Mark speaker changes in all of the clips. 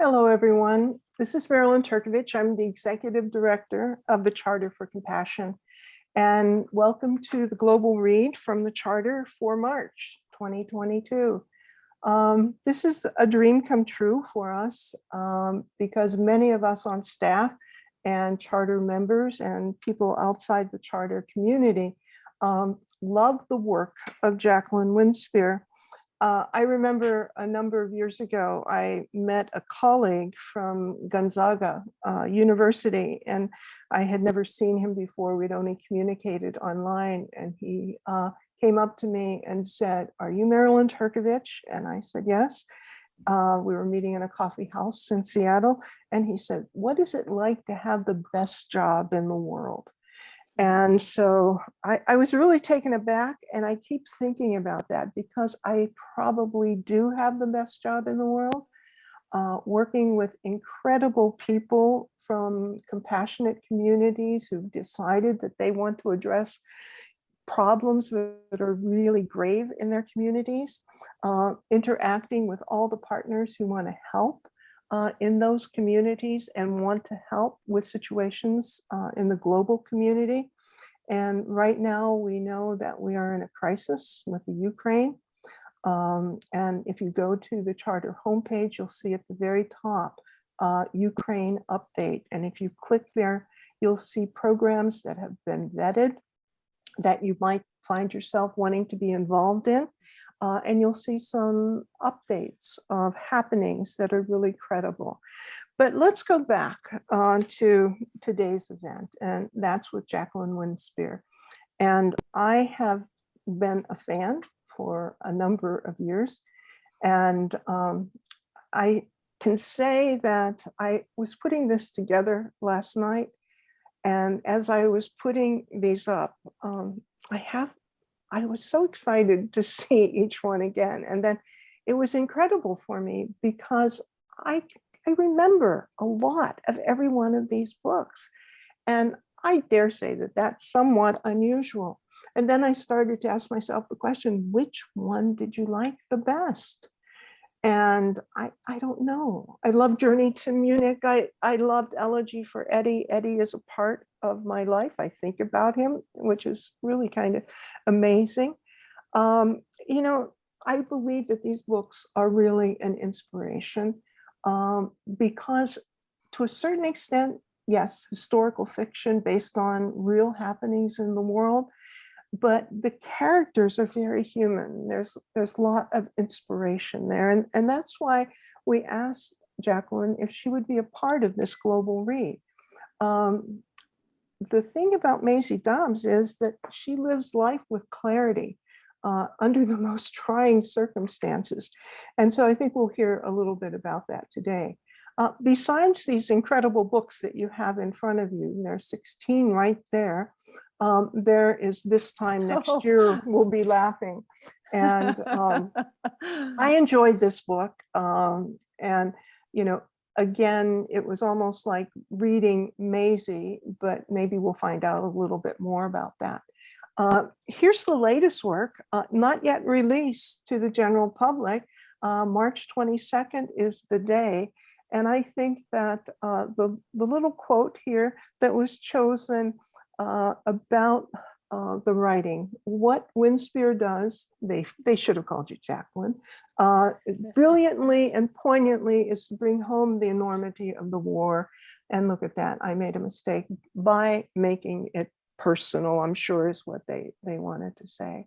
Speaker 1: Hello, everyone. This is Marilyn Turkovich. I'm the Executive Director of the Charter for Compassion. And welcome to the Global Read from the Charter for March 2022. This is a dream come true for us because many of us on staff and Charter members and people outside the Charter community love the work of Jacqueline Winspear. I remember a number of years ago, I met a colleague from Gonzaga University, and I had never seen him before. We'd only communicated online, and he came up to me and said, "Are you Marilyn Turkovich?" And I said, "Yes." We were meeting in a coffee house in Seattle, and he said, "What is it like to have the best job in the world?" And so I was really taken aback, and I keep thinking about that because I probably do have the best job in the world, working with incredible people from compassionate communities who've decided that they want to address problems that are really grave in their communities, interacting with all the partners who want to help in those communities and want to help with situations in the global community. And right now we know that we are in a crisis with the Ukraine. And if you go to the Charter homepage, you'll see at the very top, Ukraine update. And if you click there, you'll see programs that have been vetted that you might find yourself wanting to be involved in. And you'll see some updates of happenings that are really credible. But let's go back to today's event, and that's with Jacqueline Winspear. And I have been a fan for a number of years. And I can say that I was putting this together last night. And as I was putting these up, I was so excited to see each one again. And then it was incredible for me because I remember a lot of every one of these books. And I dare say that that's somewhat unusual. And then I started to ask myself the question, which one did you like the best? And I don't know. I love Journey to Munich. I loved Elegy for Eddie. Eddie is a part of my life. I think about him, which is really kind of amazing. You know, I believe that these books are really an inspiration because to a certain extent, yes, historical fiction based on real happenings in the world, but the characters are very human. There's a lot of inspiration there. And that's why we asked Jacqueline if she would be a part of this global read. The thing about Maisie Dobbs is that she lives life with clarity under the most trying circumstances. And so I think we'll hear a little bit about that today. Besides these incredible books that you have in front of you, and there's 16 right there, there is This Time Next Year, We'll Be Laughing. And I enjoyed this book. And, you know, again, it was almost like reading Maisie, but maybe we'll find out a little bit more about that. Here's the latest work, not yet released to the general public. March 22nd is the day. And I think that the little quote here that was chosen about the writing, what Winspear does, they should have called you Jacqueline, brilliantly and poignantly is to bring home the enormity of the war. And look at that, I made a mistake by making it personal, I'm sure is what they wanted to say.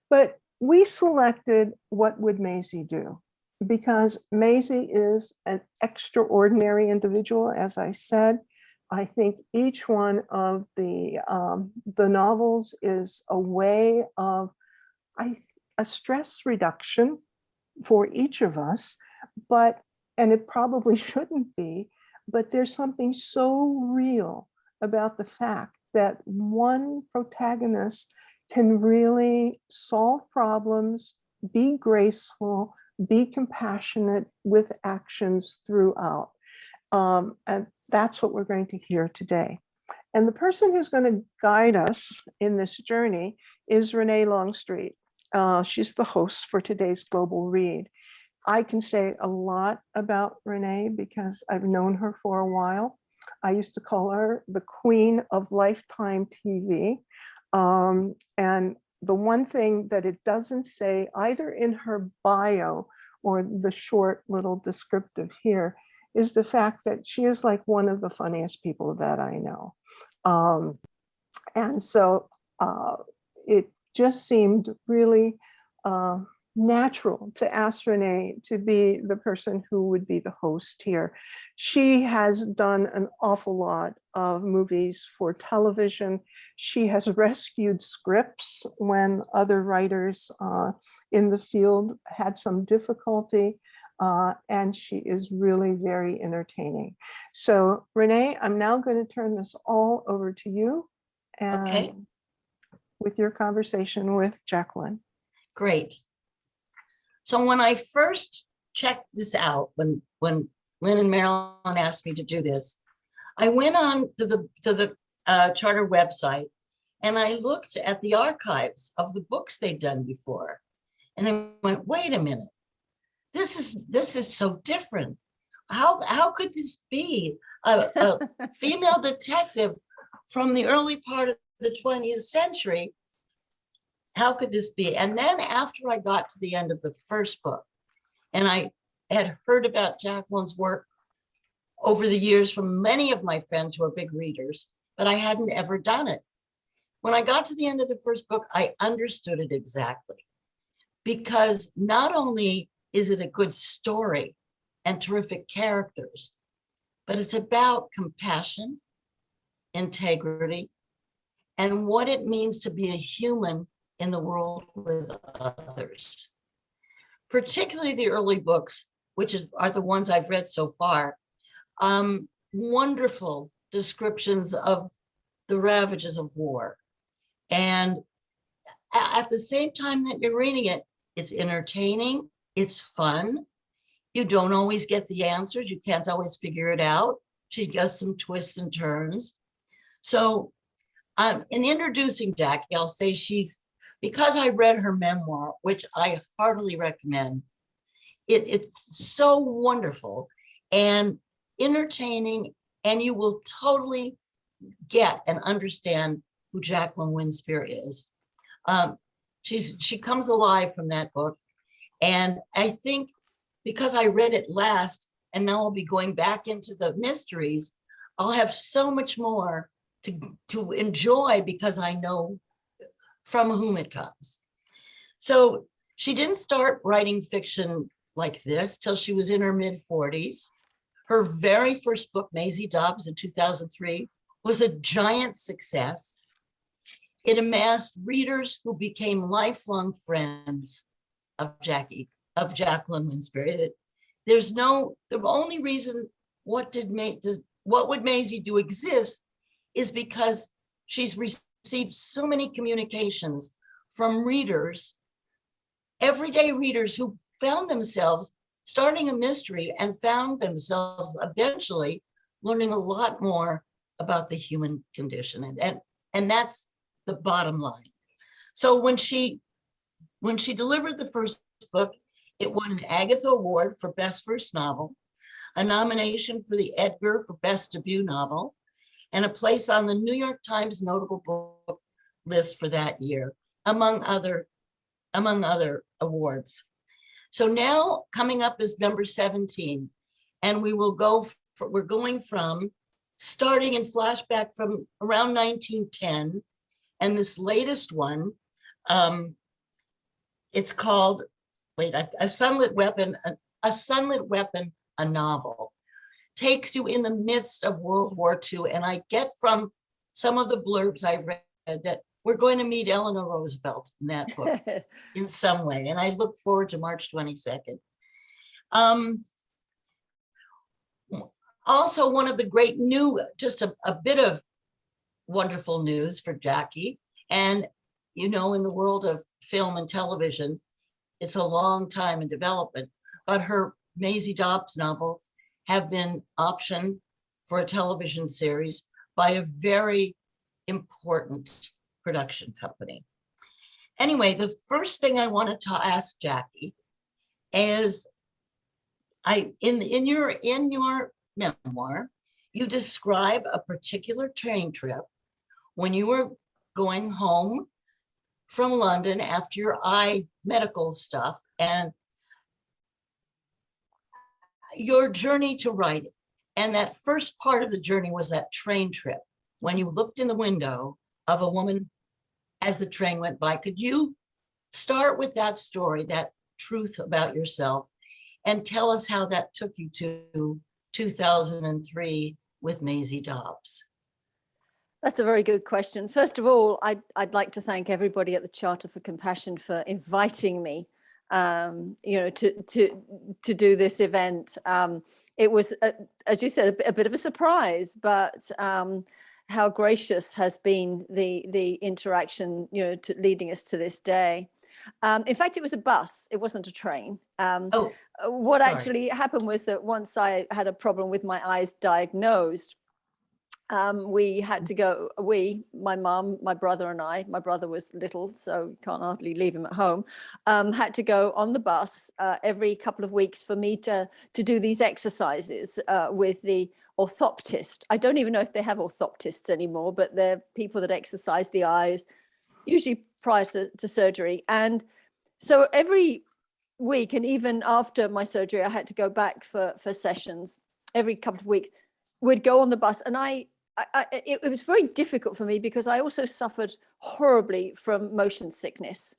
Speaker 1: But we selected What Would Maisie Do? Because Maisie is an extraordinary individual, as I said. I think each one of the novels is a way of a stress reduction for each of us, and it probably shouldn't be, but there's something so real about the fact that one protagonist can really solve problems, be graceful, be compassionate with actions throughout. And that's what we're going to hear today. And the person who's going to guide us in this journey is Renee Longstreet. She's the host for today's Global Read. I can say a lot about Renee because I've known her for a while. I used to call her the queen of Lifetime TV. And the one thing that it doesn't say either in her bio or the short little descriptive here is the fact that she is like one of the funniest people that I know. And so it just seemed really natural to ask Renee to be the person who would be the host here. She has done an awful lot of movies for television. She has rescued scripts when other writers in the field had some difficulty. And she is really very entertaining. So Renee, I'm now going to turn this all over to you and
Speaker 2: Okay,
Speaker 1: with your conversation with Jacqueline.
Speaker 2: great. So when I first checked this out, when Lynn and Marilyn asked me to do this, I went on to the charter website and I looked at the archives of the books they'd done before. And I went, wait a minute, this is so different. How could this be a female detective from the early part of the 20th century? How could this be? And then after I got to the end of the first book, and I had heard about Jacqueline's work over the years from many of my friends who are big readers, but I hadn't ever done it. When I got to the end of the first book, I understood it exactly. Because not only is it a good story and terrific characters, but it's about compassion, integrity, and what it means to be a human in the world with others. Particularly the early books, which are the ones I've read so far, wonderful descriptions of the ravages of war. And at the same time that you're reading it, it's entertaining, it's fun. You don't always get the answers, you can't always figure it out. She does some twists and turns. So in introducing Jackie, I'll say because I read her memoir, which I heartily recommend, it's so wonderful and entertaining, and you will totally get and understand who Jacqueline Winspear is. She comes alive from that book. And I think because I read it last, and now I'll be going back into the mysteries, I'll have so much more to enjoy because I know from whom it comes. So she didn't start writing fiction like this till she was in her mid-40s. Her very first book, Maisie Dobbs, in 2003, was a giant success. It amassed readers who became lifelong friends of Jacqueline Winspear. The only reason What Would Maisie Do exist is because she's received so many communications from readers, everyday readers who found themselves starting a mystery and found themselves eventually learning a lot more about the human condition. And that's the bottom line. So when she delivered the first book, it won an Agatha Award for Best First Novel, a nomination for the Edgar for Best Debut Novel, and a place on the New York Times notable book list for that year, among other awards. So now coming up is number 17, and we're going from starting in flashback from around 1910, and this latest one, it's called, A Sunlit Weapon, a novel. Takes you in the midst of World War II. And I get from some of the blurbs I've read that we're going to meet Eleanor Roosevelt in that book in some way. And I look forward to March 22nd. Also, one of the great just a bit of wonderful news for Jackie. And, in the world of film and television, it's a long time in development, but her Maisie Dobbs novels have been optioned for a television series by a very important production company. Anyway, the first thing I wanted to ask Jackie is, in your memoir, you describe a particular train trip when you were going home from London after your eye medical stuff and your journey to writing. And that first part of the journey was that train trip when you looked in the window of a woman as the train went by. Could you start with that story, that truth about yourself, and tell us how that took you to 2003 with Maisie Dobbs?
Speaker 3: That's a very good question. First of all, I'd like to thank everybody at the Charter for Compassion for inviting me, to do this event. It was, as you said, a bit of a surprise, but how gracious has been the interaction, leading us to this day. In fact, it was a bus. It wasn't a train. What
Speaker 2: sorry.
Speaker 3: actually happened was that once I had a problem with my eyes diagnosed, we had to go, my mom, my brother and I, my brother was little, so you can't hardly leave him at home, had to go on the bus every couple of weeks for me to do these exercises with the orthoptist. I don't even know if they have orthoptists anymore, but they're people that exercise the eyes, usually prior to surgery. And so every week, and even after my surgery, I had to go back for sessions every couple of weeks. We'd go on the bus, and it was very difficult for me because I also suffered horribly from motion sickness.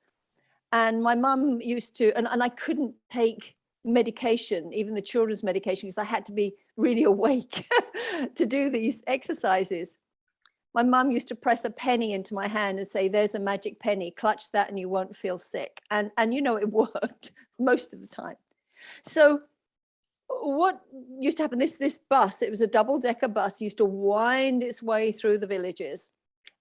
Speaker 3: And my mum used to, and I couldn't take medication, even the children's medication, because I had to be really awake to do these exercises. My mum used to press a penny into my hand and say, "There's a magic penny, clutch that and you won't feel sick." And it worked most of the time. So what used to happen, this bus, it was a double-decker bus, used to wind its way through the villages.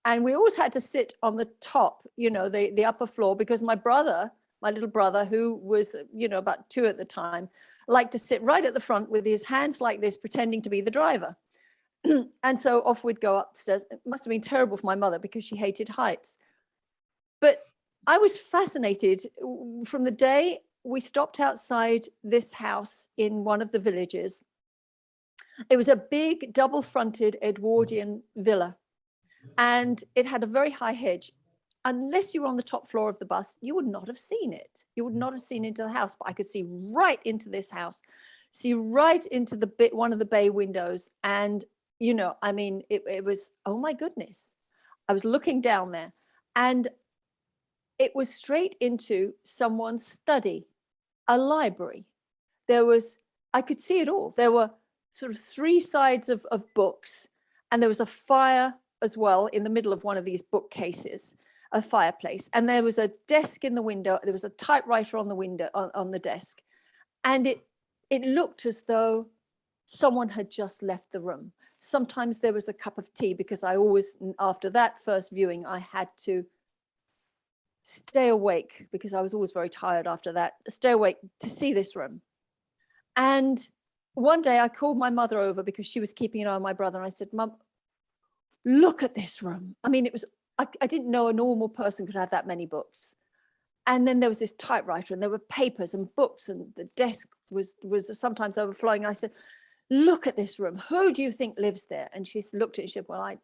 Speaker 3: And we always had to sit on the top, the upper floor, because my little brother, who was, about 2 at the time, liked to sit right at the front with his hands like this, pretending to be the driver. And so off we'd go upstairs. It must have been terrible for my mother because she hated heights. But I was fascinated from the day we stopped outside this house in one of the villages. It was a big double-fronted Edwardian villa, and it had a very high hedge. Unless you were on the top floor of the bus, you would not have seen it. You would not have seen into the house, but I could see right into this house, see right into one of the bay windows. And, it was, oh my goodness. I was looking down there, and it was straight into someone's study, a library. I could see it all. There were sort of 3 sides of books, and there was a fire as well in the middle of one of these bookcases, a fireplace. And there was a desk in the window. There was a typewriter on the window, on the desk. And it looked as though someone had just left the room. Sometimes there was a cup of tea, because I always, after that first viewing, I had to stay awake, because I was always very tired after that, stay awake to see this room. And one day I called my mother over because she was keeping an eye on my brother. And I said, "Mum, look at this room." I mean, I didn't know a normal person could have that many books. And then there was this typewriter, and there were papers and books, and the desk was sometimes overflowing. I said, "Look at this room. Who do you think lives there?" And she looked at it and she said, "Well,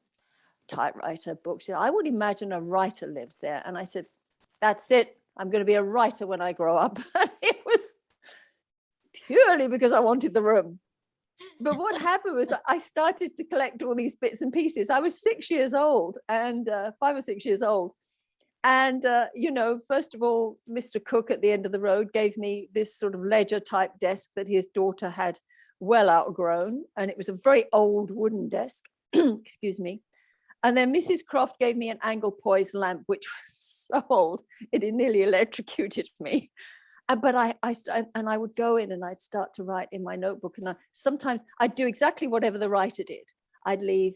Speaker 3: typewriter, books. She said, I would imagine a writer lives there." And I said, "That's it. I'm going to be a writer when I grow up." And it was purely because I wanted the room. But what happened was I started to collect all these bits and pieces. I was 6 years old, and 5 or 6 years old. And, first of all, Mr. Cook at the end of the road gave me this sort of ledger type desk that his daughter had well outgrown. And it was a very old wooden desk, excuse me. And then Mrs. Croft gave me an angle poise lamp, which was so old, it nearly electrocuted me. But I would go in and I'd start to write in my notebook. And sometimes I'd do exactly whatever the writer did. I'd leave,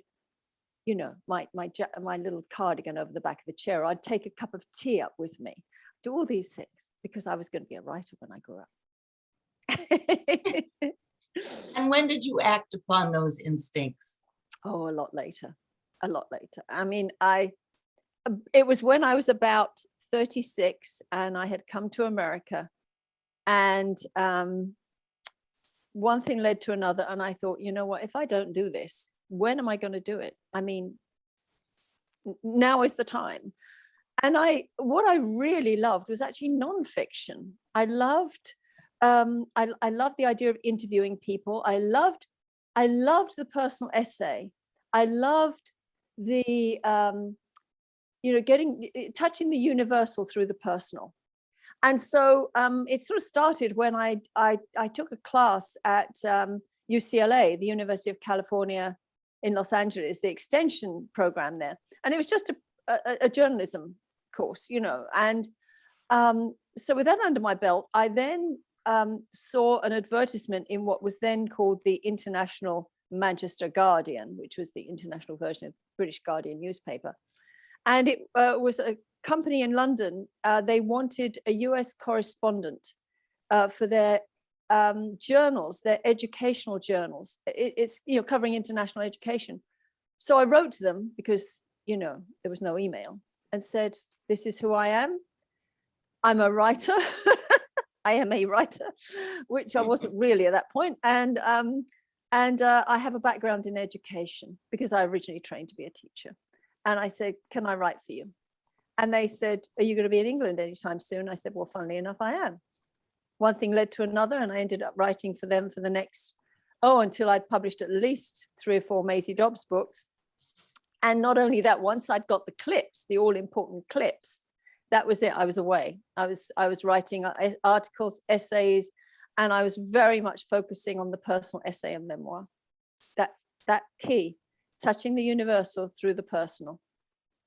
Speaker 3: my little cardigan over the back of the chair. I'd take a cup of tea up with me, do all these things, because I was going to be a writer when I grew up.
Speaker 2: And when did you act upon those instincts?
Speaker 3: Oh, a lot later. I mean, it was when I was about 36 and I had come to America, and one thing led to another. And I thought, you know what, if I don't do this, when am I going to do it? I mean, now is the time. And what I really loved was actually nonfiction. I loved the idea of interviewing people. I loved the personal essay. I loved the touching the universal through the personal. And so it sort of started when I took a class at UCLA, the University of California in Los Angeles, the extension program there. And it was just a journalism course, and so with that under my belt, I then saw an advertisement in what was then called the International Manchester Guardian, which was the international version of British Guardian newspaper. And it was a company in London. They wanted a US correspondent for their journals, their educational journals. It's covering international education. So I wrote to them because there was no email, and said, this is who I am. I'm a writer. I am a writer, which I wasn't really at that point. And I have a background in education because I originally trained to be a teacher. And I said, can I write for you? And they said, are you going to be in England anytime soon? I said, well, funnily enough, I am. One thing led to another, and I ended up writing for them for the next, until I'd published at least 3 or 4 Maisie Dobbs books. And not only that, once I'd got the clips, the all important clips, that was it. I was away. I was writing articles, essays, and I was very much focusing on the personal essay and memoir. That key, touching the universal through the personal.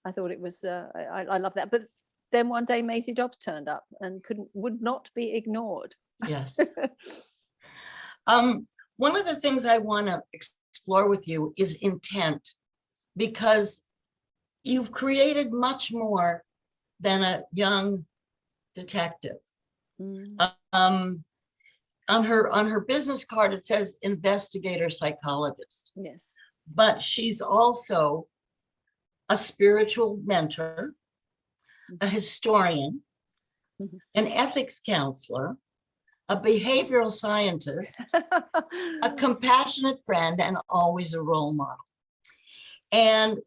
Speaker 3: I thought it was, I love that. But then one day Maisie Dobbs turned up and would not be ignored.
Speaker 2: Yes. One of the things I want to explore with you is intent, because you've created much more than a young detective. On her business card, it says investigator psychologist.
Speaker 3: Yes.
Speaker 2: But she's also a spiritual mentor, a historian, an ethics counselor, a behavioral scientist, a compassionate friend, and always a role model. And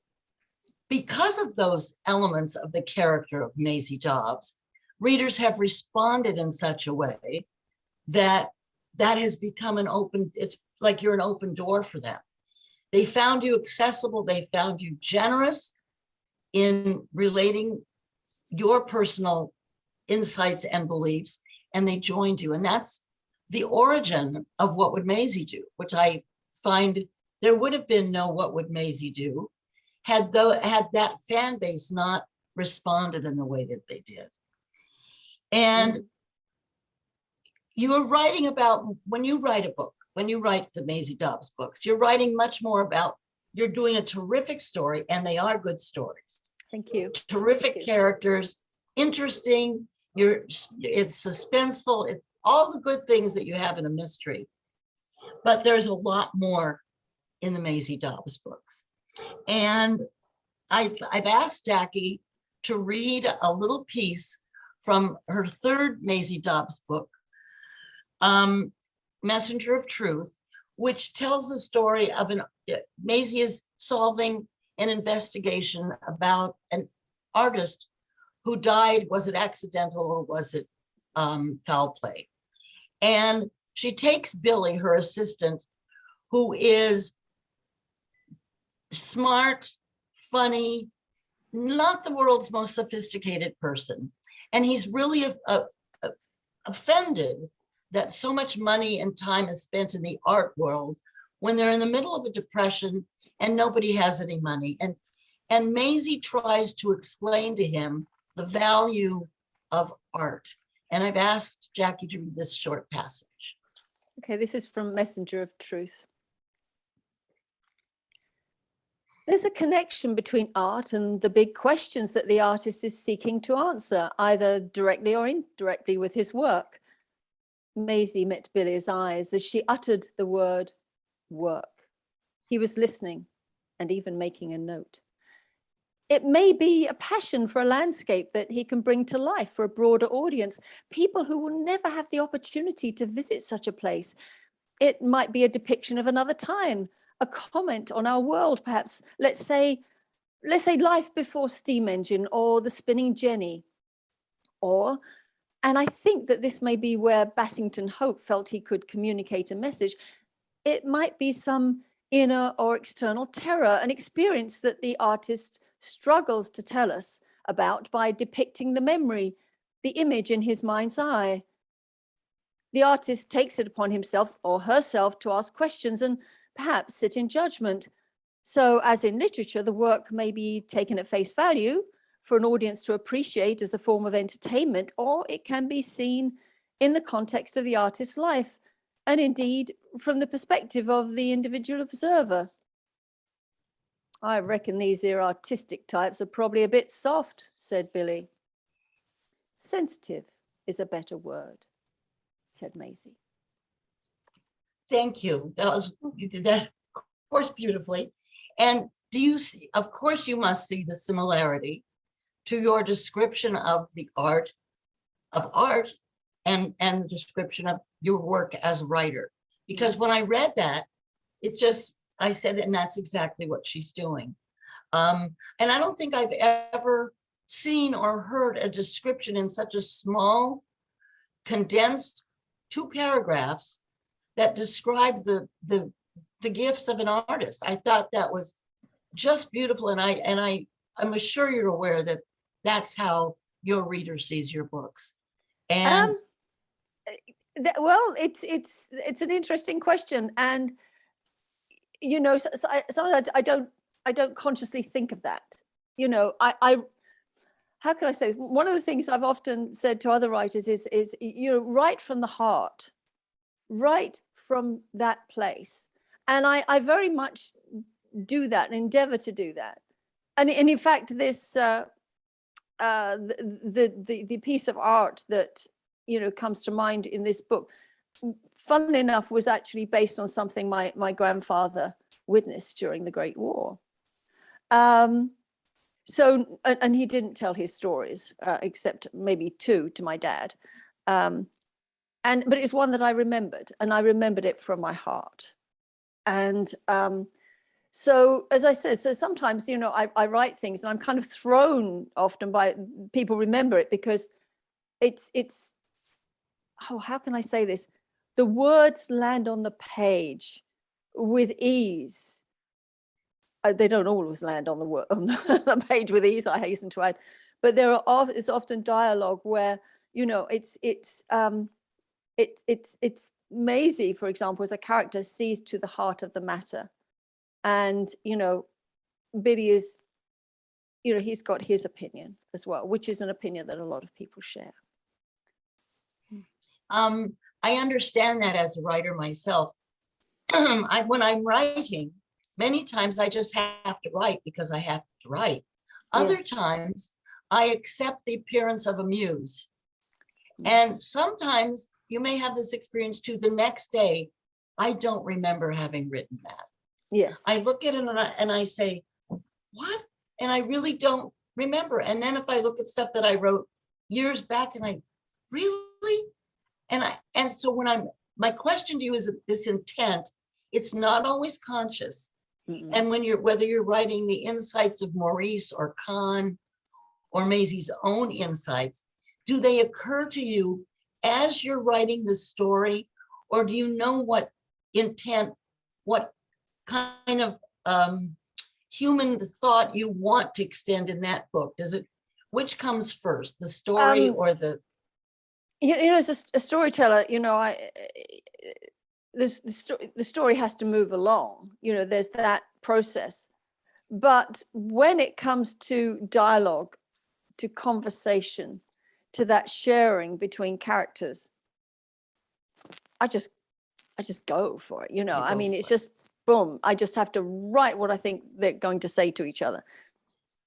Speaker 2: because of those elements of the character of Maisie Dobbs, readers have responded in such a way that has become it's like you're an open door for them. They found you accessible. They found you generous in relating your personal insights and beliefs, and they joined you. And that's the origin of What Would Maisie Do, which I find there would have been no What Would Maisie Do had that fan base not responded in the way that they did. And you are writing about, when you write a book, when you write the Maisie Dobbs books, you're writing much more about, you're doing a terrific story, and they are good stories.
Speaker 3: Thank you.
Speaker 2: Terrific characters, interesting, it's suspenseful, all the good things that you have in a mystery. But there's a lot more in the Maisie Dobbs books. And I've asked Jackie to read a little piece from her third Maisie Dobbs book, Messenger of Truth, which tells the story of Maisie is solving an investigation about an artist who died. Was it accidental or was it foul play? And she takes Billy, her assistant, who is smart, funny, not the world's most sophisticated person. And he's really offended that so much money and time is spent in the art world when they're in the middle of a depression and nobody has any money. And Maisie tries to explain to him the value of art. And I've asked Jackie to read this short passage.
Speaker 3: Okay, this is from Messenger of Truth. There's a connection between art and the big questions that the artist is seeking to answer, either directly or indirectly with his work. Maisie met Billy's eyes as she uttered the word work. He was listening and even making a note. It may be a passion for a landscape that he can bring to life for a broader audience, people who will never have the opportunity to visit such a place. it might be a depiction of another time, a comment on our world, perhaps. Let's say life before steam engine or the spinning jenny. And I think that this may be where Bassington Hope felt he could communicate a message. It might be some inner or external terror, an experience that the artist struggles to tell us about by depicting the memory, the image in his mind's eye. The artist takes it upon himself or herself to ask questions and perhaps sit in judgment. So, as in literature, the work may be taken at face value for an audience to appreciate as a form of entertainment, or it can be seen in the context of the artist's life, and indeed from the perspective of the individual observer. I reckon these here artistic types are probably a bit soft, said Billy. Sensitive is a better word, said Maisie.
Speaker 2: Thank you. You did that, of course, beautifully. And do you see, of course, you must see the similarity to your description of the art and the description of your work as a writer. Because when I read that, I said, and that's exactly what she's doing. And I don't think I've ever seen or heard a description in such a small, condensed 2 paragraphs that describe the gifts of an artist. I thought that was just beautiful. And I'm sure you're aware that that's how your reader sees your books. And
Speaker 3: well, it's an interesting question. And, you know, sometimes I don't consciously think of that. You know, how can I say, one of the things I've often said to other writers is, you know, write from the heart, write from that place. And I very much do that and endeavor to do that. And in fact, this, the piece of art that, you know, comes to mind in this book, funnily enough, was actually based on something my grandfather witnessed during the Great War. So, and he didn't tell his stories, except maybe 2 to my dad. But it's one that I remembered, and I remembered it from my heart. And so, as I said, so sometimes, you know, I write things and I'm kind of thrown often by people remember it because it's, oh, how can I say this? The words land on the page with ease. They don't always land on the page with ease, I hasten to add, but it's often dialogue where, you know, it's Maisie, for example, as a character, sees to the heart of the matter. And, you know, Billy is, you know, he's got his opinion as well, which is an opinion that a lot of people share.
Speaker 2: I understand that as a writer myself. When I'm writing, many times I just have to write because I have to write. Other times I accept the appearance of a muse. And sometimes you may have this experience too. The next day, I don't remember having written that.
Speaker 3: Yes.
Speaker 2: I look at it and I say, what? And I really don't remember. And then if I look at stuff that I wrote years back and I really, and so when my question to you is this intent, it's not always conscious. Mm-hmm. And whether you're writing the insights of Maurice or Khan or Maisie's own insights, do they occur to you as you're writing the story, or do you know what intent, what kind of human thought you want to extend in that book? Which comes first, the story or the?
Speaker 3: You know, as a storyteller, you know, the story has to move along. You know, there's that process. But when it comes to dialogue, to conversation, to that sharing between characters, I just go for it. You know, I mean, it's just boom. I just have to write what I think they're going to say to each other,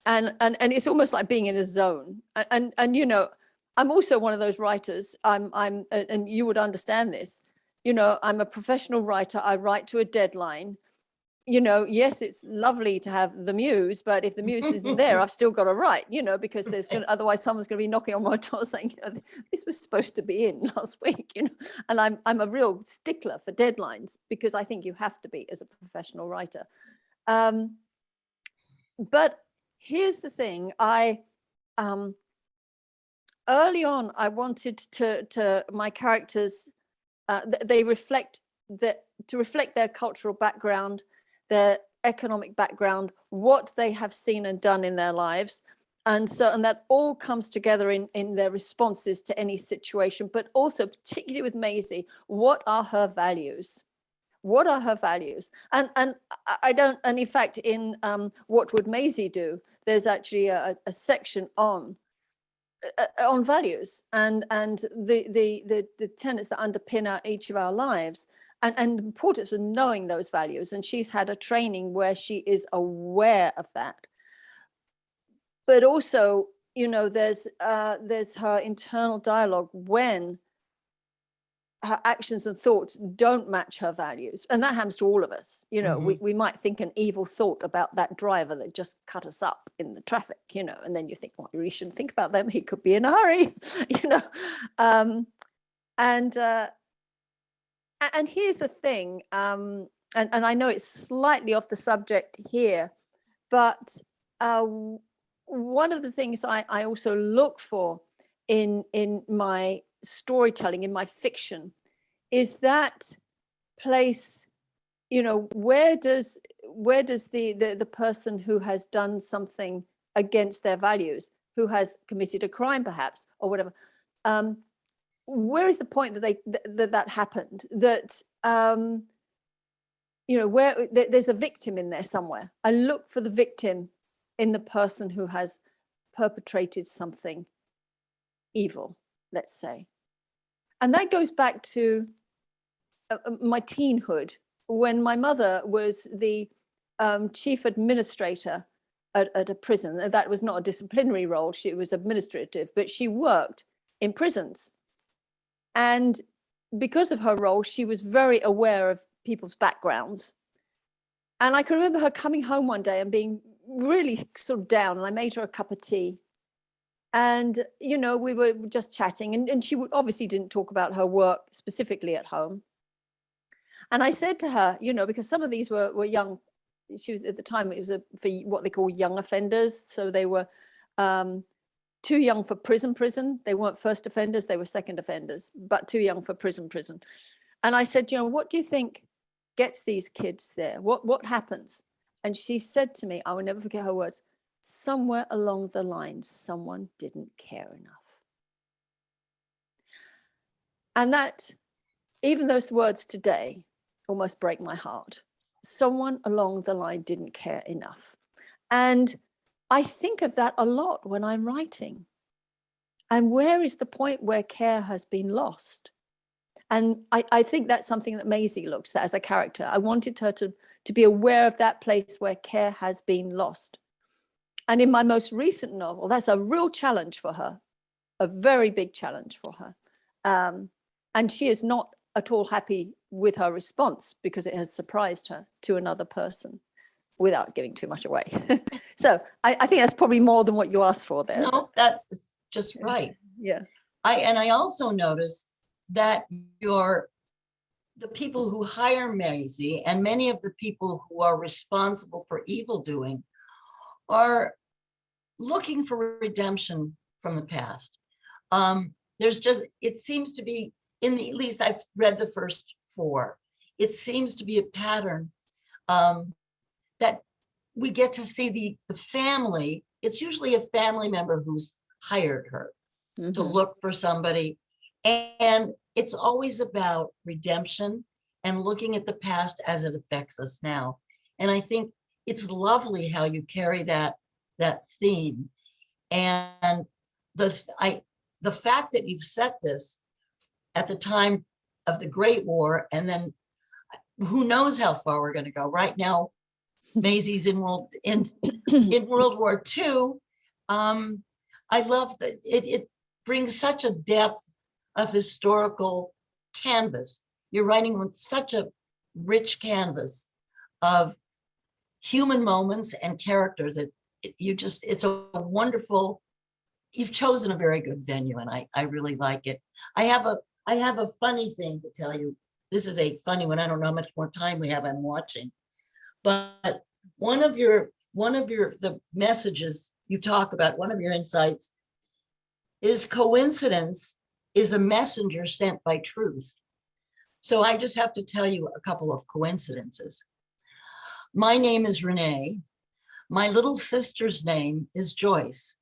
Speaker 3: and it's almost like being in a zone. And you know, I'm also one of those writers. I'm and you would understand this. You know, I'm a professional writer. I write to a deadline. you know, yes, it's lovely to have the muse, but if the muse isn't there, I've still got to write, you know, because there's going to, otherwise someone's going to be knocking on my door saying, you know, this was supposed to be in last week, you know, and I'm a real stickler for deadlines because I think you have to be as a professional writer. But here's the thing, early on, I wanted to my characters, they reflect that, to reflect their cultural background, their economic background, what they have seen and done in their lives. And so, and that all comes together in their responses to any situation, but also particularly with Maisie, what are her values? What are her values? And I don't, and in fact, in What Would Maisie Do, there's actually a section on values and the tenets that underpin each of our lives. And the importance of knowing those values. And she's had a training where she is aware of that. But also, you know, there's her internal dialogue when her actions and thoughts don't match her values. And that happens to all of us. You know, we might think an evil thought about that driver that just cut us up in the traffic, you know, and then you think, well, you really shouldn't think about them. He could be in a hurry, you know. And here's the thing, and I know it's slightly off the subject here, but one of the things I also look for in my storytelling, in my fiction, is that place, you know, where does the person who has done something against their values, who has committed a crime perhaps, or whatever, where is the point that that happened? That you know, where there's a victim in there somewhere. I look for the victim in the person who has perpetrated something evil, let's say. And that goes back to my teenhood, when my mother was the chief administrator at a prison. That was not a disciplinary role, she was administrative, but she worked in prisons. And because of her role, she was very aware of people's backgrounds. And I can remember her coming home one day and being really sort of down, and I made her a cup of tea. And, you know, we were just chatting, and she obviously didn't talk about her work specifically at home. And I said to her, you know, because some of these were young, she was at the time, it was for what they call young offenders. So they were too young for prison. They weren't first offenders, they were second offenders, but too young for prison. And I said, you know, what do you think gets these kids there? What happens? And she said to me, I will never forget her words, somewhere along the line, someone didn't care enough. And that, even those words today almost break my heart. Someone along the line didn't care enough. And I think of that a lot when I'm writing. And where is the point where care has been lost? And I think that's something that Maisie looks at as a character. I wanted her to be aware of that place where care has been lost. And in my most recent novel, that's a real challenge for her, a very big challenge for her. And she is not at all happy with her response because it has surprised her to another person, without giving too much away. So I think that's probably more than what you asked for there.
Speaker 2: No, that's just right.
Speaker 3: Yeah.
Speaker 2: I also noticed that the people who hire Maisie and many of the people who are responsible for evil doing are looking for redemption from the past. There's just, it seems to be, at least I've read the first 4, it seems to be a pattern that we get to see the family. It's usually a family member who's hired her to look for somebody. And it's always about redemption and looking at the past as it affects us now. And I think it's lovely how you carry that theme. And the fact that you've set this at the time of the Great War, and then who knows how far we're going to go. Right now, Maisie's in World War II. I love that it brings such a depth of historical canvas. You're writing with such a rich canvas of human moments and characters. It's a wonderful, you've chosen a very good venue, and I really like it. I have a funny thing to tell you. This is a funny one. I don't know how much more time we have. I'm watching, but the messages you talk about, one of your insights is coincidence is a messenger sent by truth. So I just have to tell you a couple of coincidences. My name is Renee. My little sister's name is Joyce.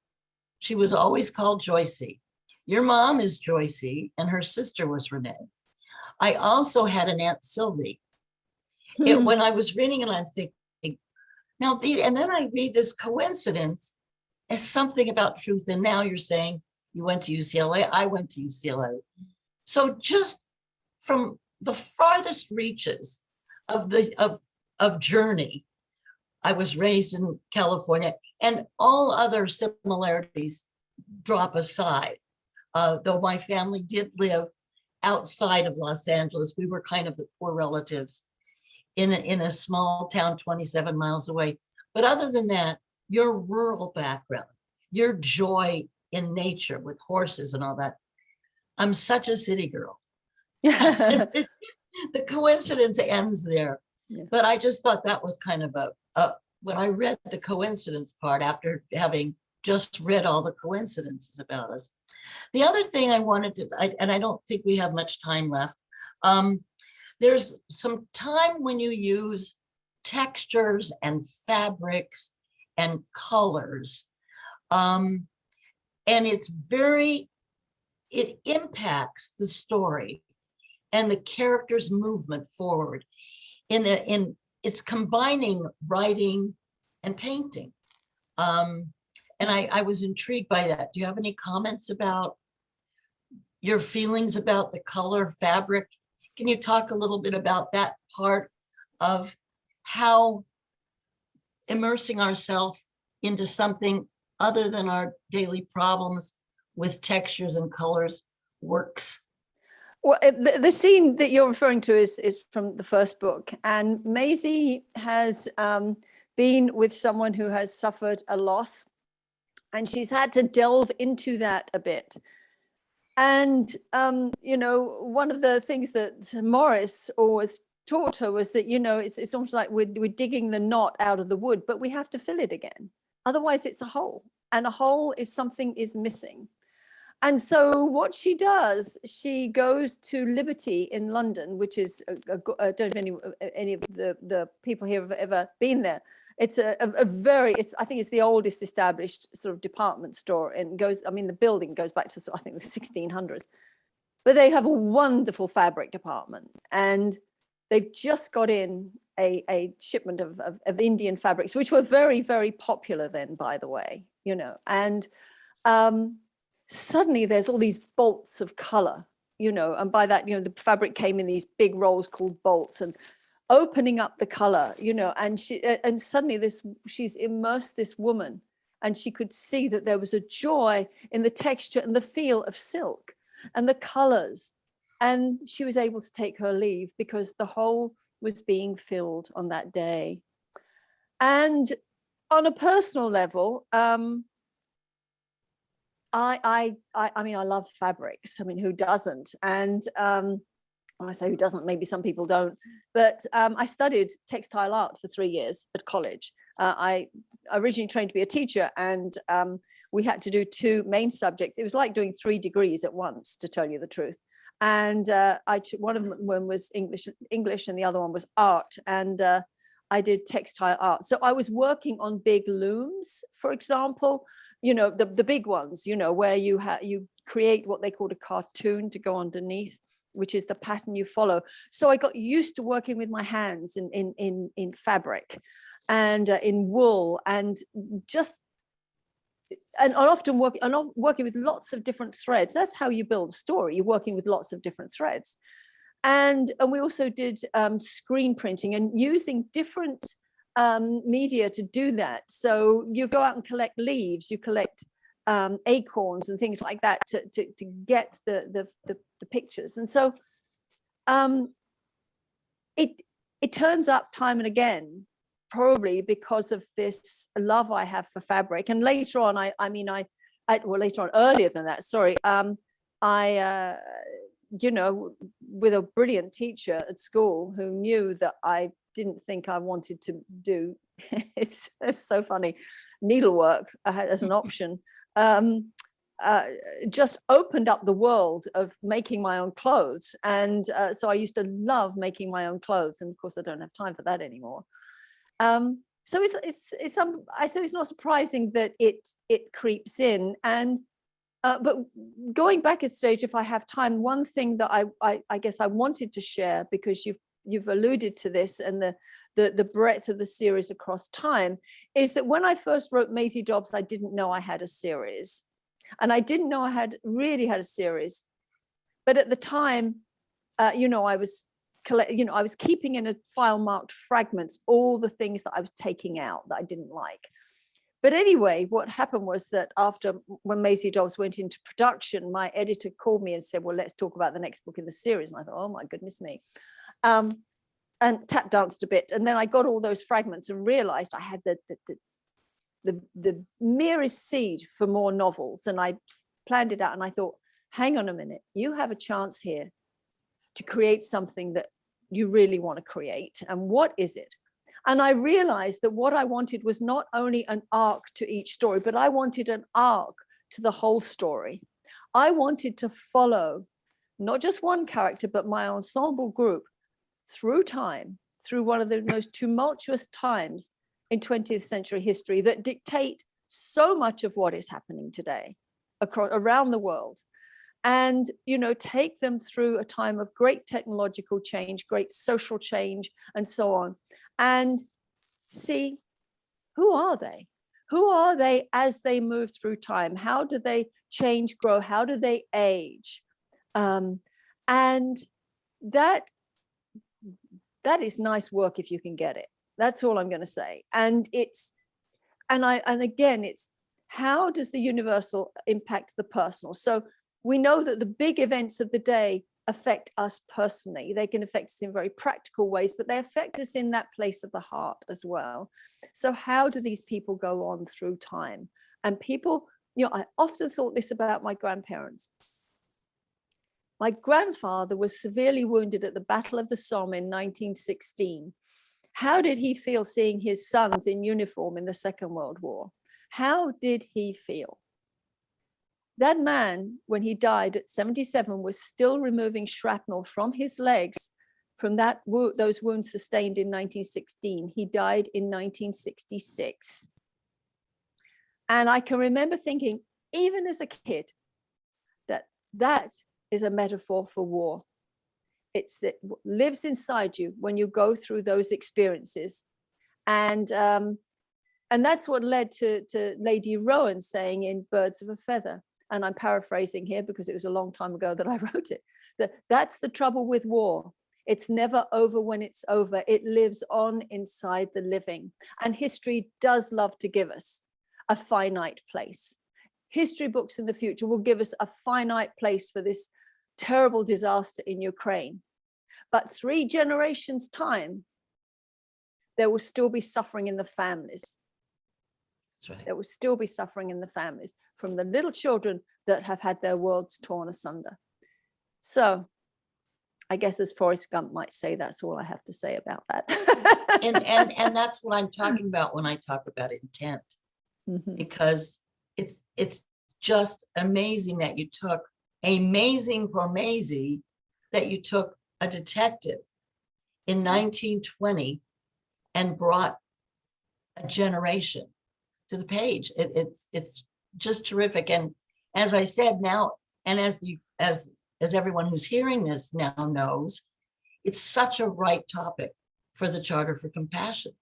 Speaker 2: She was always called Joycey. Your mom is Joycey, and her sister was Renee. I also had an Aunt Sylvie. When I was reading it, I'm thinking, and then I read this coincidence as something about truth. And now you're saying you went to UCLA. I went to UCLA. So just from the farthest reaches of journey, I was raised in California, and all other similarities drop aside. Though my family did live outside of Los Angeles, we were kind of the poor relatives in a small town 27 miles away. But other than that, your rural background, your joy in nature with horses and all that. I'm such a city girl. The coincidence ends there.
Speaker 3: Yeah.
Speaker 2: But I just thought that was kind of when I read the coincidence part after having just read all the coincidences about us. The other thing I wanted to, and I don't think we have much time left. There's some time when you use textures and fabrics and colors. And it impacts the story and the character's movement forward. It's combining writing and painting. And I was intrigued by that. Do you have any comments about your feelings about the color fabric? Can you talk a little bit about that part of how immersing ourselves into something other than our daily problems with textures and colors works?
Speaker 3: Well, the scene that you're referring to is from the first book, and Maisie has been with someone who has suffered a loss, and she's had to delve into that a bit. And one of the things that Morris always taught her was that it's almost like we're digging the knot out of the wood, but we have to fill it again. Otherwise, it's a hole, and a hole is something is missing. And so what she does, she goes to Liberty in London, which is, I don't know if any of the people here have ever been there. It's I think it's the oldest established sort of department store, and the building goes back to, I think, the 1600s. But they have a wonderful fabric department, and they've just got in a shipment of Indian fabrics, which were very, very popular then, by the way, and suddenly there's all these bolts of color, and by that, the fabric came in these big rolls called bolts, and opening up the color, and suddenly she's immersed this woman, and she could see that there was a joy in the texture and the feel of silk and the colors. And she was able to take her leave because the hole was being filled on that day. And on a personal level, I love fabrics. I mean, who doesn't? And when I say who doesn't, maybe some people don't. But I studied textile art for 3 years at college. I originally trained to be a teacher, and we had to do 2 main subjects. It was like doing 3 degrees at once, to tell you the truth. And one of them was English, and the other one was art. And I did textile art. So I was working on big looms, for example, the big ones, where you create what they called a cartoon to go underneath, which is the pattern you follow. So I got used to working with my hands in fabric and in wool, and often working with lots of different threads. That's how you build a story. You're working with lots of different threads. And we also did screen printing and using different media to do that. So you go out and collect leaves, you collect acorns and things like that to get the pictures. And so it turns up time and again probably because of this love I have for fabric. And later on, earlier than that, sorry, you know, with a brilliant teacher at school who knew that I didn't think I wanted to do, it's so funny, needlework as an option, just opened up the world of making my own clothes. And so I used to love making my own clothes. And of course, I don't have time for that anymore. So it's not surprising that it creeps in. And but going back a stage, if I have time, one thing that I guess I wanted to share, because you've alluded to this, and the breadth of the series across time, is that when I first wrote Maisie Dobbs, I didn't know I had a series, and I didn't know I had really had a series. But at the time, you know, I was keeping in a file marked fragments all the things that I was taking out that I didn't like. But anyway, what happened was that when Maisie Dobbs went into production, my editor called me and said, well, let's talk about the next book in the series. And I thought, oh my goodness me. And tap danced a bit. And then I got all those fragments and realized I had the merest seed for more novels. And I planned it out and I thought, hang on a minute, you have a chance here to create something that you really want to create. And what is it? And I realized that what I wanted was not only an arc to each story, but I wanted an arc to the whole story. I wanted to follow not just one character, but my ensemble group through time, through one of the most tumultuous times in 20th century history that dictate so much of what is happening today around the world. And, you know, take them through a time of great technological change, great social change, and so on. And see, who are they? Who are they as they move through time? How do they change, grow? How do they age? And that is nice work if you can get it. That's all I'm going to say. And again, it's how does the universal impact the personal? So we know that the big events of the day affect us personally. They can affect us in very practical ways, but they affect us in that place of the heart as well. So how do these people go on through time? And people, you know, I often thought this about my grandparents. My grandfather was severely wounded at the Battle of the Somme in 1916. How did he feel seeing his sons in uniform in the Second World War? How did he feel? That man, when he died at 77, was still removing shrapnel from his legs from those wounds sustained in 1916. He died in 1966. And I can remember thinking, even as a kid, that is a metaphor for war. It's that lives inside you when you go through those experiences. And that's what led to Lady Rowan saying in Birds of a Feather, and I'm paraphrasing here because it was a long time ago that I wrote it, that's the trouble with war. It's never over when it's over. It lives on inside the living. And history does love to give us a finite place. History books in the future will give us a finite place for this terrible disaster in Ukraine. But 3 generations' time, there will still be suffering in the families.
Speaker 2: That's right.
Speaker 3: There will still be suffering in the families from the little children that have had their worlds torn asunder. So I guess, as Forrest Gump might say, that's all I have to say about that.
Speaker 2: and that's what I'm talking about when I talk about intent, because it's just amazing that you took amazing for Maisie, that you took a detective in 1920 and brought a generation to the page. It's just terrific. And as I said now, and as everyone who's hearing this now knows, it's such a right topic for the Charter for Compassion.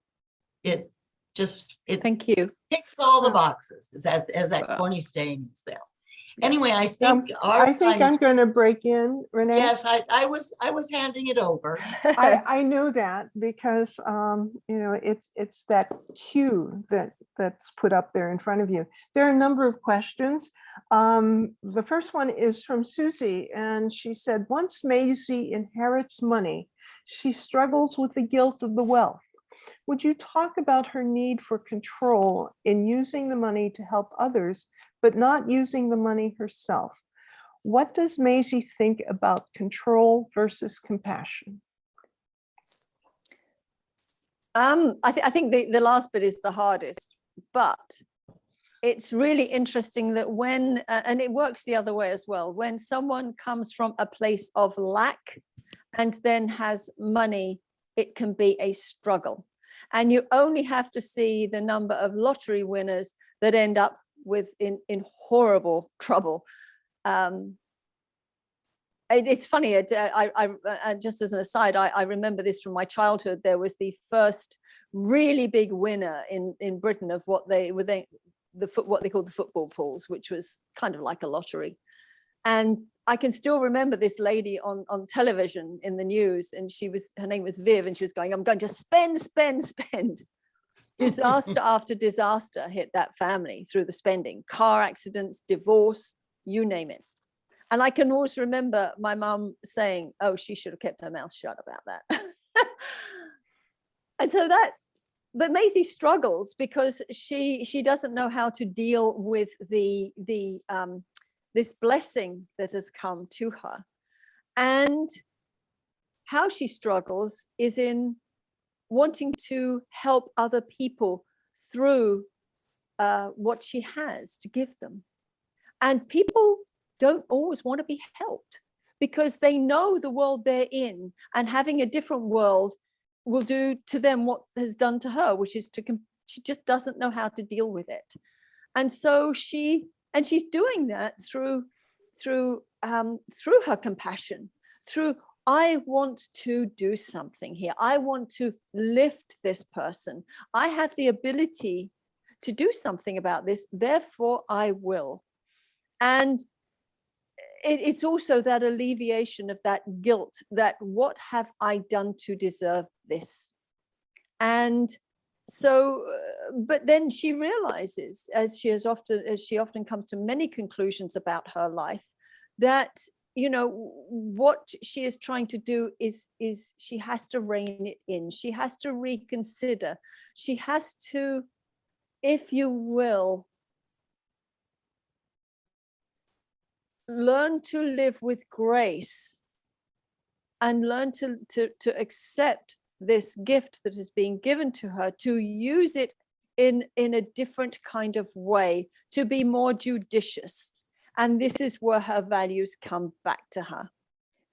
Speaker 2: It
Speaker 3: Thank you.
Speaker 2: ticks all the boxes, as that corny saying is there. Anyway, I think
Speaker 1: I'm going to break in, Renee.
Speaker 2: Yes, I was handing it over.
Speaker 1: I know that because you know, it's that cue that's put up there in front of you. There are a number of questions. The first one is from Susie, and she said, once Maisie inherits money, she struggles with the guilt of the wealth. Would you talk about her need for control in using the money to help others, but not using the money herself? What does Maisie think about control versus compassion?
Speaker 3: I think the last bit is the hardest, but it's really interesting that when, and it works the other way as well, when someone comes from a place of lack and then has money, it can be a struggle. And you only have to see the number of lottery winners that end up with in horrible trouble. It's funny, just as an aside, I remember this from my childhood. There was the first really big winner in Britain of what they called the football pools, which was kind of like a lottery. And I can still remember this lady on television in the news, and her name was Viv, and she was going, "I'm going to spend, spend, spend." Disaster after disaster hit that family through the spending, car accidents, divorce, you name it. And I can always remember my mum saying, "Oh, she should have kept her mouth shut about that." And so but Maisie struggles because she doesn't know how to deal with this blessing that has come to her. And how she struggles is in wanting to help other people through what she has to give them. And people don't always want to be helped because they know the world they're in, and having a different world will do to them what has done to her, which is she just doesn't know how to deal with it. And so she's doing that through her compassion, through, I want to do something here. I want to lift this person. I have the ability to do something about this, therefore I will. And it's also that alleviation of that guilt, that what have I done to deserve this? And so, but then she realizes, as she often comes to many conclusions about her life, that, you know, what she is trying to do is she has to rein it in. She has to reconsider. She has to, if you will, learn to live with grace and learn to accept this gift that is being given to her, to use it in a different kind of way, to be more judicious. And this is where her values come back to her,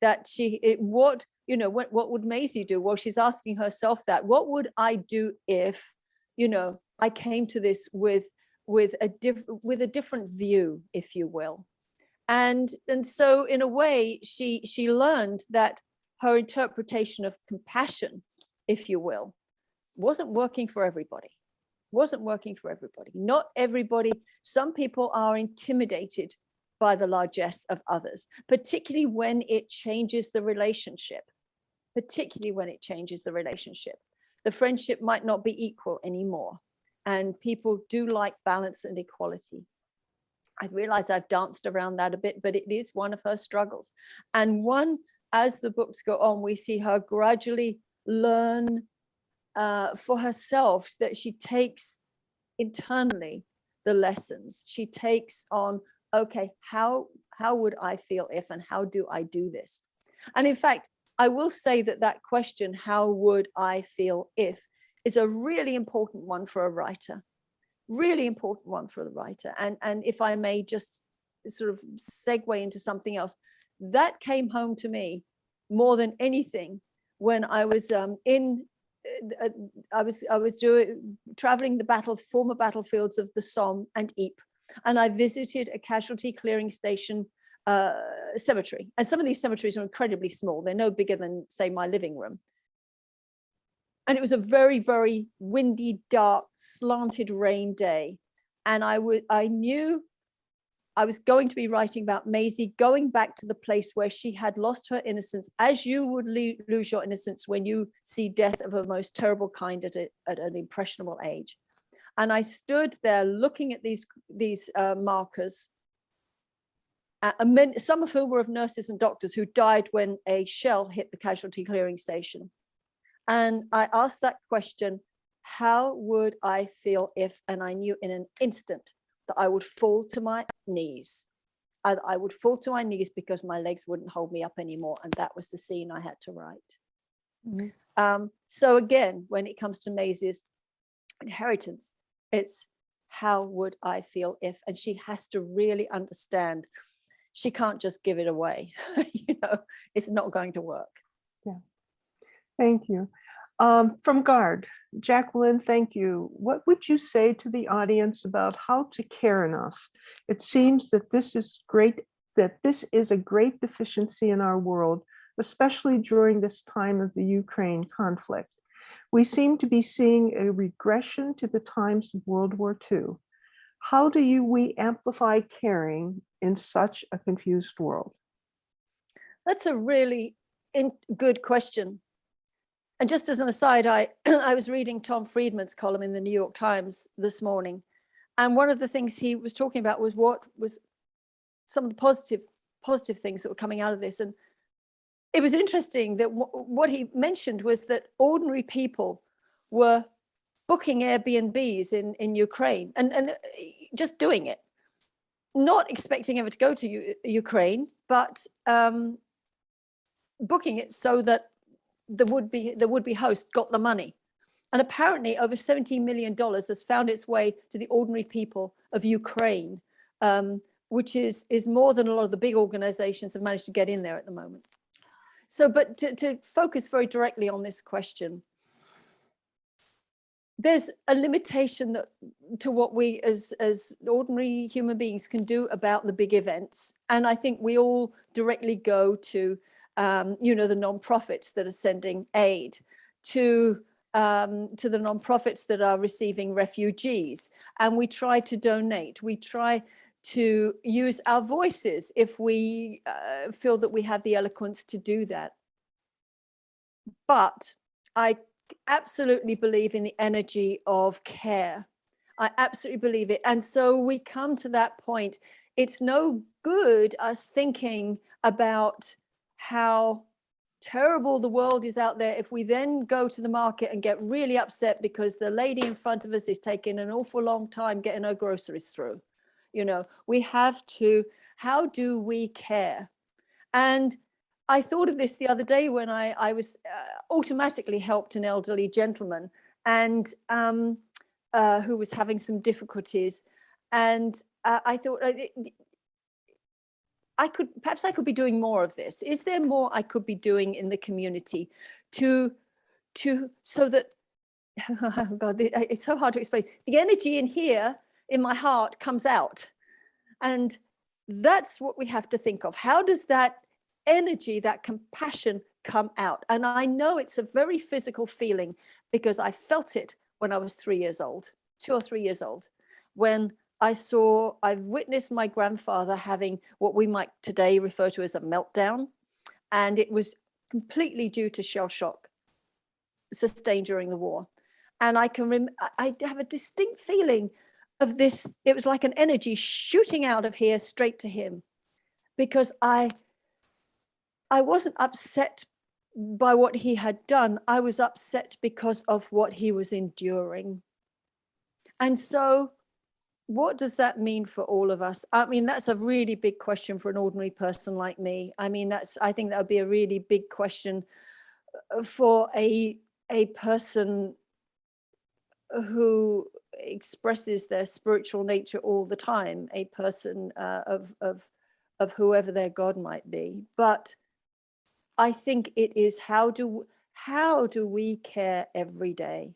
Speaker 3: that what would Maisie do? Well, she's asking herself that, what would I do if, you know, I came to this with a different view, if you will. And so in a way, she learned that her interpretation of compassion, if you will, wasn't working for everybody. Not everybody. Some people are intimidated by the largesse of others, particularly when it changes the relationship. The friendship might not be equal anymore. And people do like balance and equality. I realize I've danced around that a bit, but it is one of her struggles. And as the books go on, we see her gradually learn for herself, that she takes internally the lessons. She takes on, okay, how would I feel if, and how do I do this? And in fact, I will say that question, how would I feel if, is a really important one for a writer. And if I may just sort of segue into something else, that came home to me more than anything when I was traveling the former battlefields of the Somme and Ypres, and I visited a casualty clearing station cemetery. And some of these cemeteries are incredibly small. They're no bigger than, say, my living room. And it was a very, very windy, dark, slanted rain day. And I knew I was going to be writing about Maisie going back to the place where she had lost her innocence, as you would lose your innocence when you see death of a most terrible kind at an impressionable age. And I stood there looking at these markers, some of whom were of nurses and doctors who died when a shell hit the casualty clearing station. And I asked that question, how would I feel if, and I knew in an instant that I would fall to my knees. I would fall to my knees because my legs wouldn't hold me up anymore. And that was the scene I had to write. So again, when it comes to Maisie's inheritance, it's how would I feel if, and she has to really understand she can't just give it away. It's not going to work.
Speaker 1: Yeah, thank you. From GUARD, Jacqueline, thank you. What would you say to the audience about how to care enough? It seems that this is a great deficiency in our world, especially during this time of the Ukraine conflict. We seem to be seeing a regression to the times of World War II. How do we amplify caring in such a confused world?
Speaker 3: That's a really good question. And just as an aside, I was reading Tom Friedman's column in the New York Times this morning. And one of the things he was talking about was what was some of the positive things that were coming out of this. And it was interesting that what he mentioned was that ordinary people were booking Airbnbs in Ukraine and just doing it, not expecting ever to go to Ukraine, but booking it so that the would-be host got the money. And apparently over $17 million has found its way to the ordinary people of Ukraine, which is more than a lot of the big organizations have managed to get in there at the moment. So, but to focus very directly on this question, there's a limitation to what we as ordinary human beings can do about the big events. And I think we all directly go to, the nonprofits that are sending aid, to the nonprofits that are receiving refugees. And we try to donate. We try to use our voices if we feel that we have the eloquence to do that. But I absolutely believe in the energy of care. I absolutely believe it. And so we come to that point. It's no good us thinking about how terrible the world is out there if we then go to the market and get really upset because the lady in front of us is taking an awful long time getting her groceries through. We have to, how do we care? And I thought of this the other day when I was automatically helped an elderly gentleman and who was having some difficulties. And I thought perhaps I could be doing more of this. Is there more I could be doing in the community so that, oh God, it's so hard to explain. The energy in here, in my heart, comes out. And that's what we have to think of. How does that energy, that compassion come out? And I know it's a very physical feeling because I felt it when I was 3 years old, 2 or 3 years old, when I witnessed my grandfather having what we might today refer to as a meltdown. And it was completely due to shell shock sustained during the war. And I have a distinct feeling of this. It was like an energy shooting out of here straight to him, because I wasn't upset by what he had done. I was upset because of what he was enduring. And so what does that mean for all of us? I mean, that's a really big question for an ordinary person like me. I mean, I think that would be a really big question for a person who expresses their spiritual nature all the time, a person of whoever their God might be. But I think it is how do we care every day?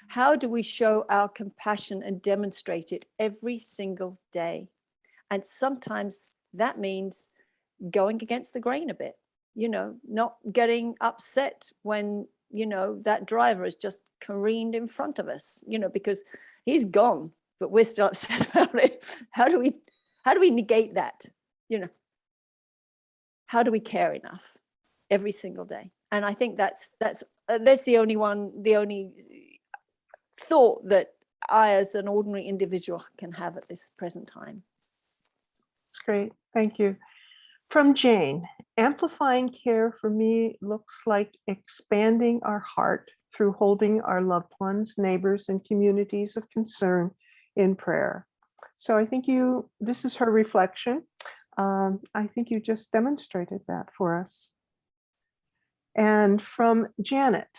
Speaker 3: How do we show our compassion and demonstrate it every single day? And sometimes that means going against the grain a bit, not getting upset when, that driver has just careened in front of us, because he's gone, but we're still upset about it. How do we negate that? How do we care enough every single day? And I think that's the only thought that I, as an ordinary individual, can have at this present time.
Speaker 1: That's great. Thank you. From Jane, amplifying care for me looks like expanding our heart through holding our loved ones, neighbors, and communities of concern in prayer. So I think this is her reflection. I think you just demonstrated that for us. And from Janet,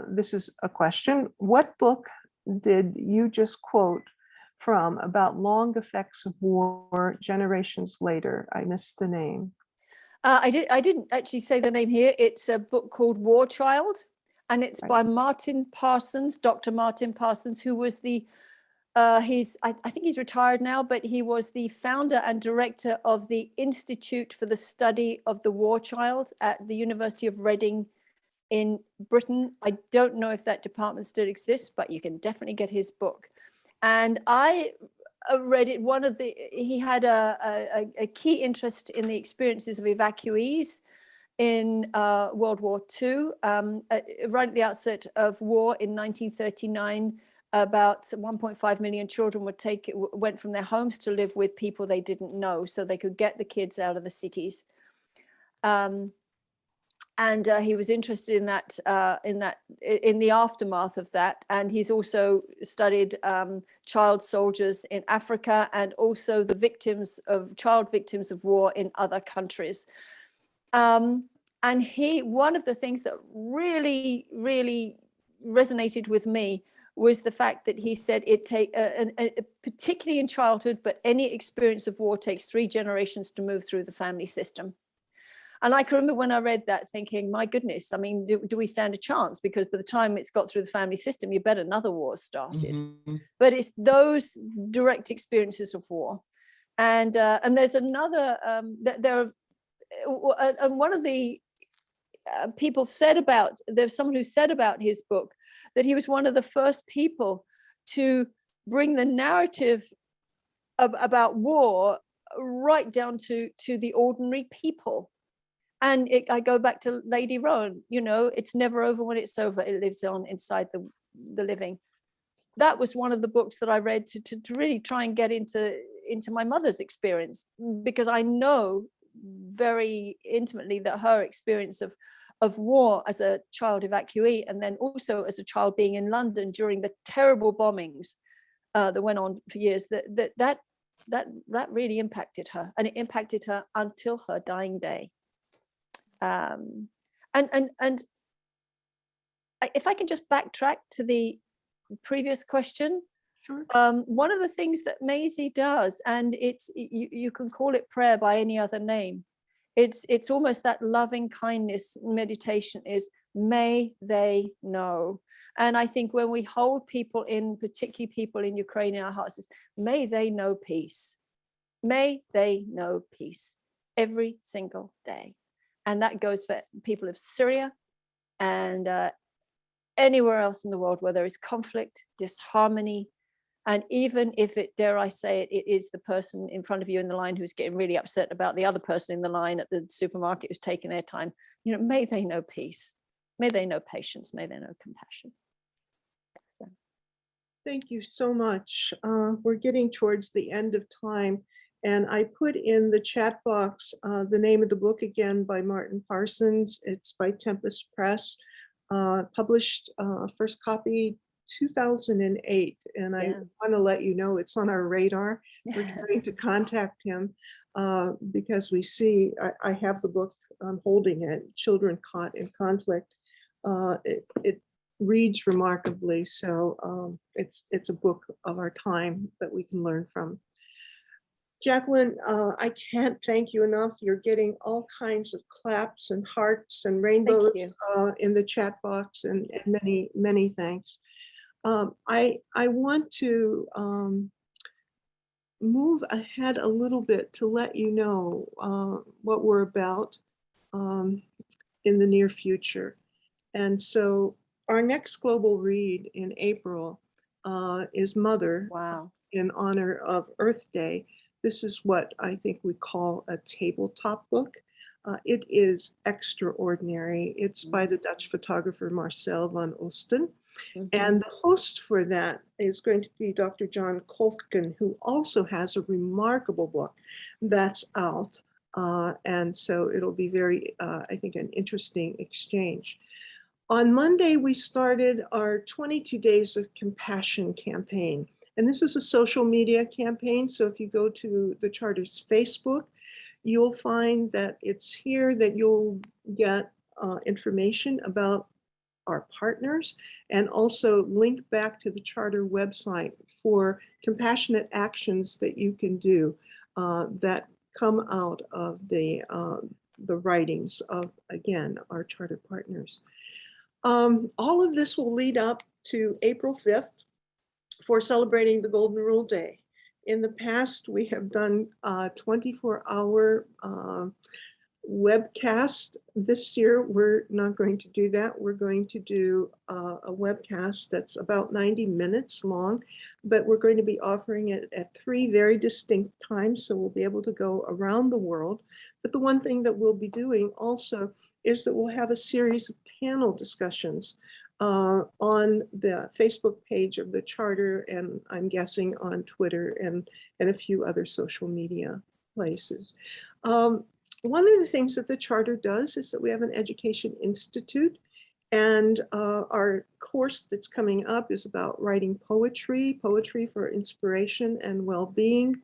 Speaker 1: this is a question. What book did you just quote from about long effects of war generations later? I missed the name.
Speaker 3: I didn't actually say the name here. It's a book called War Child, and it's by Martin Parsons, Dr. Martin Parsons, who was the I think he's retired now, but he was the founder and director of the Institute for the Study of the War Child at the University of Reading in Britain. I don't know if that department still exists, but you can definitely get his book. And I read it. He had a key interest in the experiences of evacuees in World War II. Right at the outset of war in 1939, about 1.5 million children went from their homes to live with people they didn't know, so they could get the kids out of the cities. And he was interested in the aftermath of that. And he's also studied child soldiers in Africa, and also the child victims of war in other countries. And one of the things that really, really resonated with me was the fact that he said particularly in childhood, but any experience of war takes 3 generations to move through the family system. And I can remember when I read that thinking, my goodness, I mean, do we stand a chance? Because by the time it's got through the family system, you bet another war started. Mm-hmm. But it's those direct experiences of war. And there's another, and one of the people there's someone who said about his book that he was one of the first people to bring the narrative about war right down to the ordinary people. And I go back to Lady Rowan, it's never over when it's over. It lives on inside the living. That was one of the books that I read to really try and get into my mother's experience, because I know very intimately that her experience of war as a child evacuee, and then also as a child being in London during the terrible bombings that went on for years, that really impacted her, and it impacted her until her dying day. And if I can just backtrack to the previous question.
Speaker 1: Sure.
Speaker 3: One of the things that Maisie does, and you can call it prayer by any other name, it's almost that loving kindness meditation is, may they know. And I think when we hold people particularly people in Ukraine in our hearts, is may they know peace. May they know peace every single day. And that goes for people of Syria and anywhere else in the world where there is conflict, disharmony. And even if dare I say it is the person in front of you in the line who's getting really upset about the other person in the line at the supermarket who's taking their time, may they know peace, may they know patience, may they know compassion. So.
Speaker 1: Thank you so much. We're getting towards the end of time, and I put in the chat box the name of the book again by Martin Parsons. It's by Tempest Press, published first copy 2008, and I want to let you know it's on our radar. We're trying to contact him because we see, I have the book, I'm holding it, Children Caught in Conflict. It reads remarkably, so it's a book of our time that we can learn from. Jacqueline, I can't thank you enough. You're getting all kinds of claps and hearts and rainbows in the chat box, and many, many thanks. I want to move ahead a little bit to let you know what we're about in the near future. And so our next global read in April is Mother.
Speaker 3: Wow.
Speaker 1: In honor of Earth Day. This is what I think we call a tabletop book. It is extraordinary. It's by the Dutch photographer Marcel van Osten. Mm-hmm. And the host for that is going to be Dr. John Kolfken, who also has a remarkable book that's out And so it'll be very, I think, an interesting exchange. On Monday, we started our 22 Days of Compassion campaign. And this is a social media campaign. So if you go to the Charter's Facebook, you'll find that it's here that you'll get information about our partners, and also link back to the Charter website for compassionate actions that you can do that come out of the writings of, again, our Charter partners. All of this will lead up to April 5th for celebrating the Golden Rule Day. In the past, we have done 24-hour webcast. This year, we're not going to do that. We're going to do a webcast that's about 90 minutes long, but we're going to be offering it at 3 very distinct times, so we'll be able to go around the world. But the one thing that we'll be doing also is that we'll have a series of panel discussions on the Facebook page of the Charter, and I'm guessing on Twitter and a few other social media places. One of the things that the Charter does is that we have an education institute, and our course that's coming up is about writing poetry for inspiration and well-being.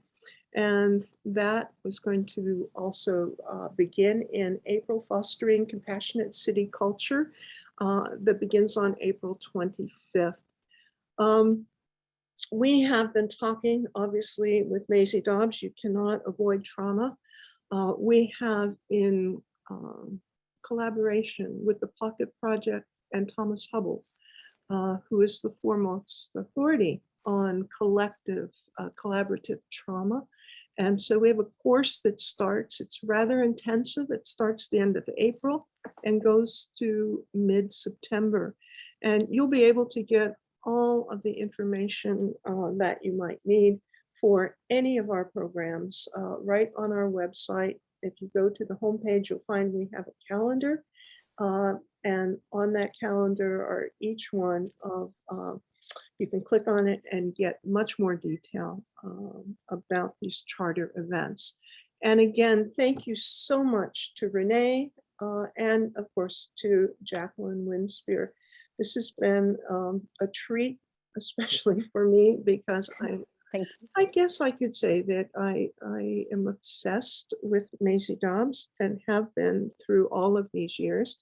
Speaker 1: And that was going to also begin in April, fostering compassionate city culture, that begins on April 25th. We have been talking, obviously, with Maisie Dobbs. You cannot avoid trauma. We have, in collaboration with the Pocket Project and Thomas Hubble, who is the foremost authority on collective, collaborative trauma. And so we have a course that starts, it's rather intensive. It starts the end of April and goes to mid-September. And you'll be able to get all of the information that you might need for any of our programs right on our website. If you go to the homepage, you'll find we have a calendar. And on that calendar are each one of, you can click on it and get much more detail about these Charter events. And again, thank you so much to Renee and of course to Jacqueline Winspear. This has been a treat, especially for me, because I guess I could say that I am obsessed with Maisie Dobbs and have been through all of these years.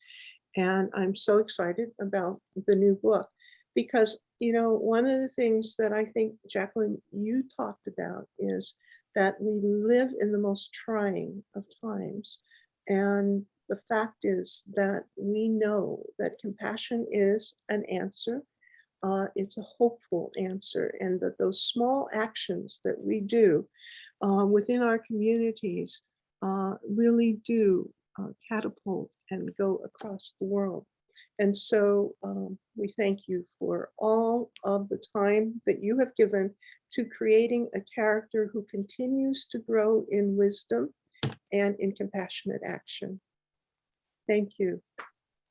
Speaker 1: And I'm so excited about the new book because, you know, one of the things that I think, Jacqueline, you talked about is that we live in the most trying of times. And the fact is that we know that compassion is an answer. It's a hopeful answer, and that those small actions that we do within our communities really do catapult and go across the world. And so we thank you for all of the time that you have given to creating a character who continues to grow in wisdom and in compassionate action. Thank you.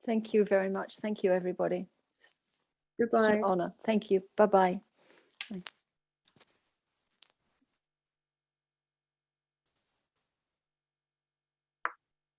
Speaker 3: Thank you very much. Thank you, everybody.
Speaker 1: Goodbye.
Speaker 3: It's an honor. Thank you. Bye-bye.